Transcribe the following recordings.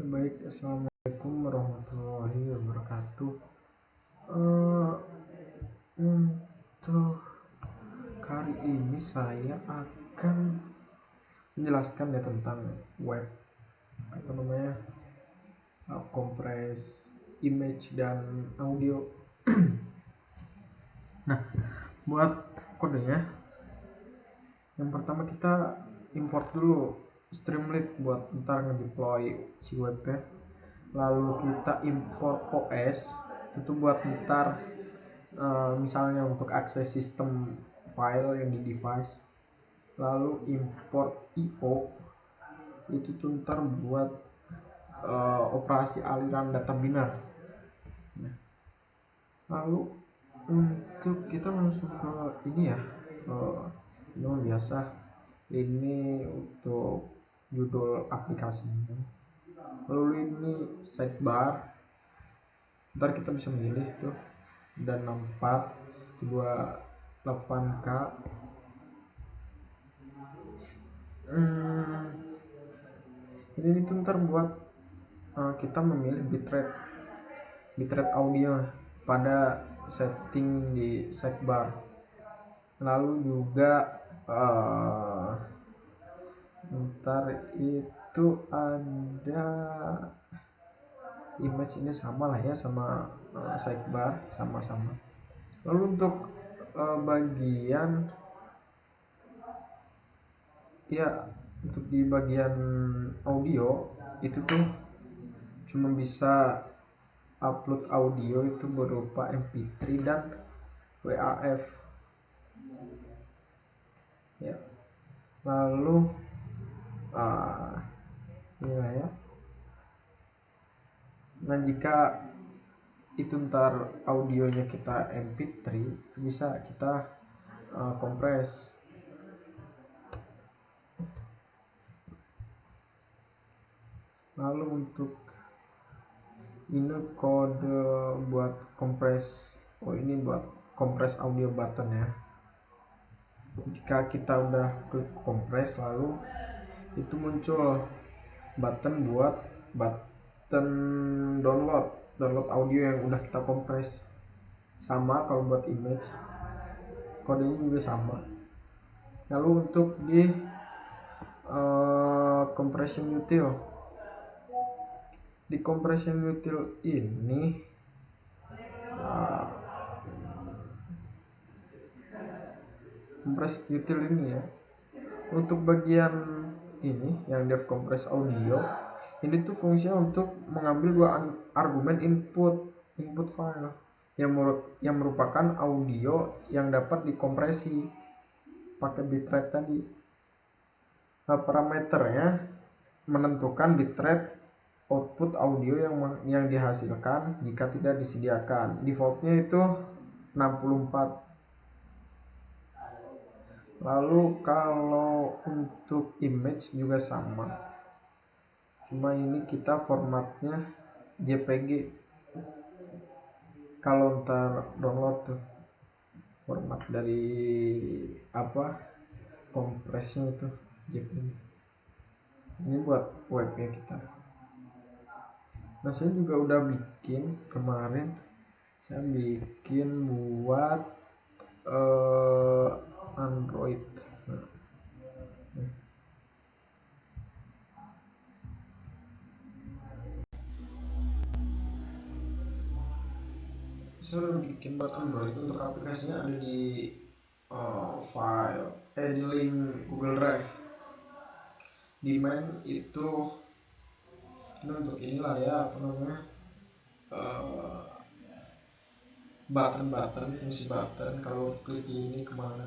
Baik, assalamualaikum warahmatullahi wabarakatuh. Eh, untuk kali ini saya akan menjelaskan ya tentang web kompres image dan audio. Nah, buat kodenya, yang pertama kita import dulu Streamlit buat ntar ngedeploy si webnya. Lalu kita import OS itu buat ntar misalnya untuk akses sistem file yang di device. Lalu import IO itu tuh ntar buat operasi aliran data binar. Lalu untuk kita langsung ke ini ya, ini biasa, ini untuk judul aplikasinya. Lalu ini sidebar, ntar kita bisa memilih tuh dan 64 28K. Ini tuh ntar buat kita memilih bitrate audio pada setting di sidebar. Lalu juga ntar itu ada image, ini sama lah ya sama sidebar, sama-sama. Lalu untuk bagian ya, untuk di bagian audio itu tuh cuma bisa upload audio itu berupa MP3 dan WAV ya. Lalu inilah ya. Nah, jika itu ntar audionya kita MP3 itu bisa kita kompres. Lalu untuk ini kode buat kompres, ini buat kompres audio button ya. Jika kita udah klik kompres, lalu itu muncul button buat button download audio yang udah kita kompres. Sama kalau buat image, kodenya juga sama. Lalu untuk di compression util, di compression util ini compress util ini ya, untuk bagian ini yang dev compress audio ini tuh fungsinya untuk mengambil dua argumen input file yang merupakan audio yang dapat dikompresi pakai bitrate tadi. Nah, parameternya menentukan bitrate output audio yang dihasilkan jika tidak disediakan. Defaultnya itu 64. Lalu kalau untuk image juga sama, cuma ini kita formatnya JPG. Kalau ntar download tuh format dari kompresnya itu JPG. Ini buat webnya kita. Nah, saya juga udah bikin kemarin, saya bikin buat Android. Saya udah bikin buat Android. Untuk aplikasinya ada di file di link Google Drive. Di main itu ini untuk inilah ya, button fungsi button. Kalau klik ini kemana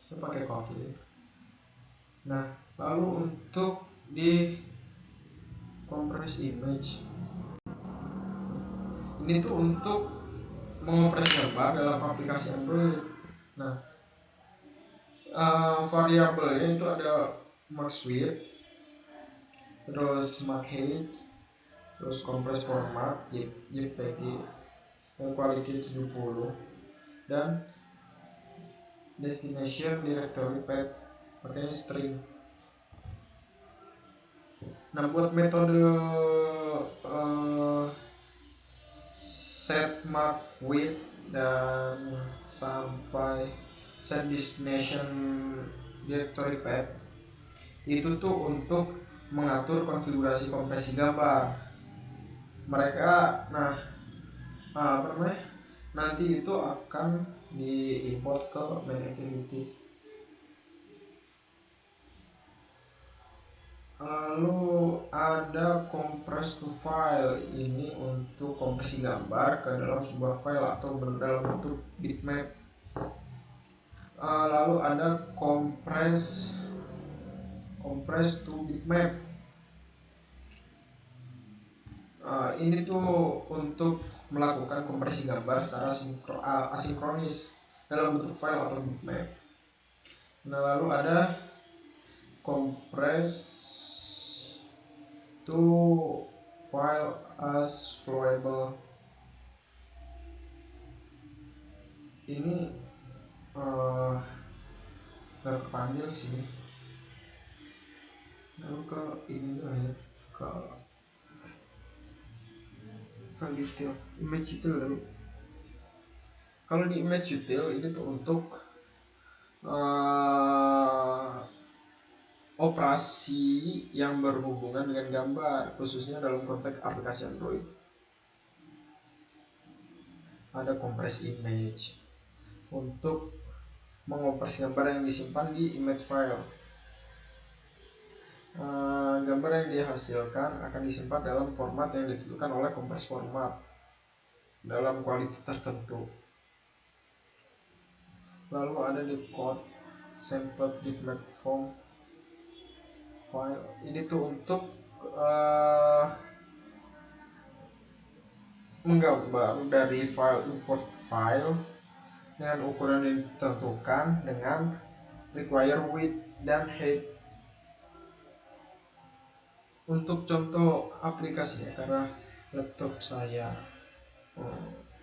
saya pakai coffee. Nah, lalu untuk di compress image ini tuh untuk mengopres gambar dalam aplikasi Android. Nah, variabelnya itu ada max width, terus max height, terus compress format JPG, quality 70, dan destination directory path pakai string. Nah, buat metode set mark with dan sampai set destination directory path itu tuh untuk mengatur konfigurasi kompresi gambar mereka. Nah, apa namanya, nanti itu akan diimport ke main activity. Lalu ada compress to file, ini untuk kompresi gambar ke dalam sebuah file atau dalam bentuk bitmap. Lalu ada compress to bitmap. Ini tuh untuk melakukan kompresi gambar secara asinkronis dalam bentuk file atau bitmap. Nah, lalu ada compress to file as flowable. Ini gak kepanggil sih. Lalu ke ini ya, ke file detail, image util lalu. Kalau di image util ini tuh untuk operasi yang berhubungan dengan gambar, khususnya dalam konteks aplikasi Android. Ada compress image untuk mengoperasi gambar yang disimpan di image file. Gambar yang dihasilkan akan disimpan dalam format yang ditentukan oleh compress format dalam kualitas tertentu. Lalu ada di code sample bitmap form file, ini tuh untuk menggambar dari file import file dengan ukuran yang ditentukan dengan require width dan height. Untuk contoh aplikasinya, karena laptop saya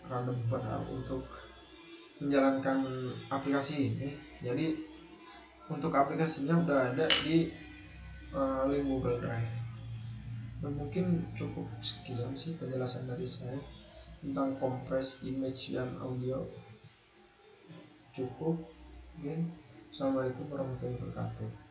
random benar untuk menjalankan aplikasi ini, jadi untuk aplikasinya udah ada di link Google Drive. Nah, mungkin cukup sekian sih penjelasan dari saya tentang compress image dan audio. Cukup. Assalamualaikum warahmatullahi wabarakatuh.